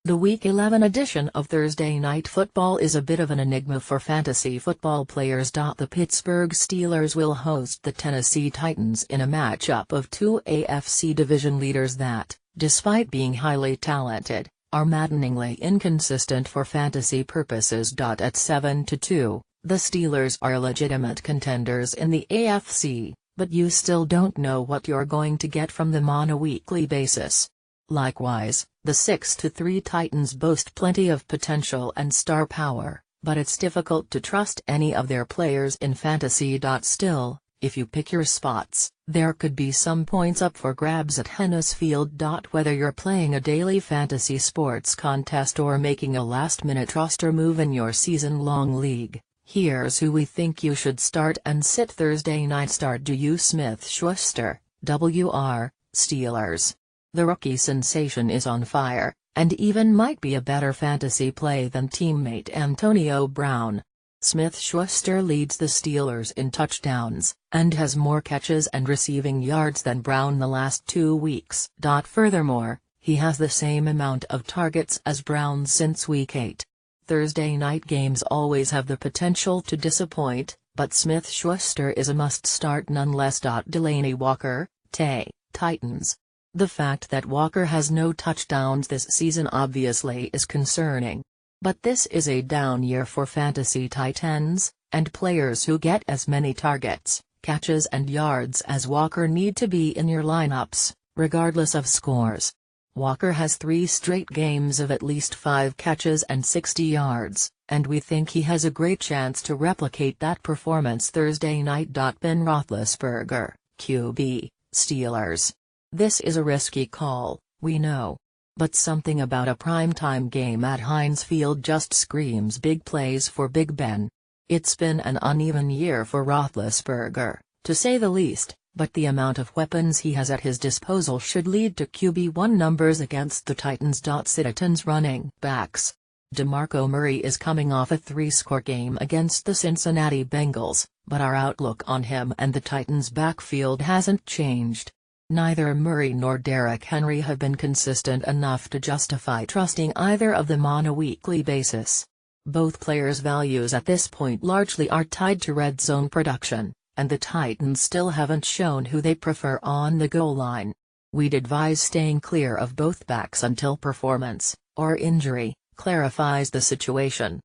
The Week 11 edition of Thursday Night Football is a bit of an enigma for fantasy football players. The Pittsburgh Steelers will host the Tennessee Titans in a matchup of two AFC division leaders that, despite being highly talented, are maddeningly inconsistent for fantasy purposes. At 7-2, the Steelers are legitimate contenders in the AFC, but you still don't know what you're going to get from them on a weekly basis. Likewise, the 6-3 Titans boast plenty of potential and star power, but it's difficult to trust any of their players in fantasy. Still, if you pick your spots, there could be some points up for grabs at Hennes Field. Whether you're playing a daily fantasy sports contest or making a last-minute roster move in your season-long league, here's who we think you should start and sit Thursday night. Start Juju Smith-Schuster, WR, Steelers. The rookie sensation is on fire, and even might be a better fantasy play than teammate Antonio Brown. Smith-Schuster leads the Steelers in touchdowns, and has more catches and receiving yards than Brown the last 2 weeks. Furthermore, he has the same amount of targets as Brown since Week 8. Thursday night games always have the potential to disappoint, but Smith-Schuster is a must-start nonetheless. Delanie Walker, Titans. The fact that Walker has no touchdowns this season obviously is concerning. But this is a down year for fantasy tight ends, and players who get as many targets, catches and yards as Walker need to be in your lineups, regardless of scores. Walker has 3 straight games of at least 5 catches and 60 yards, and we think he has a great chance to replicate that performance Thursday night. Ben Roethlisberger, QB, Steelers. This is a risky call, we know. But something about a primetime game at Heinz Field just screams big plays for Big Ben. It's been an uneven year for Roethlisberger, to say the least, but the amount of weapons he has at his disposal should lead to QB1 numbers against the Titans. Titans running backs. DeMarco Murray is coming off a 3-score game against the Cincinnati Bengals, but our outlook on him and the Titans' backfield hasn't changed. Neither Murray nor Derrick Henry have been consistent enough to justify trusting either of them on a weekly basis. Both players' values at this point largely are tied to red zone production, and the Titans still haven't shown who they prefer on the goal line. We'd advise staying clear of both backs until performance, or injury, clarifies the situation.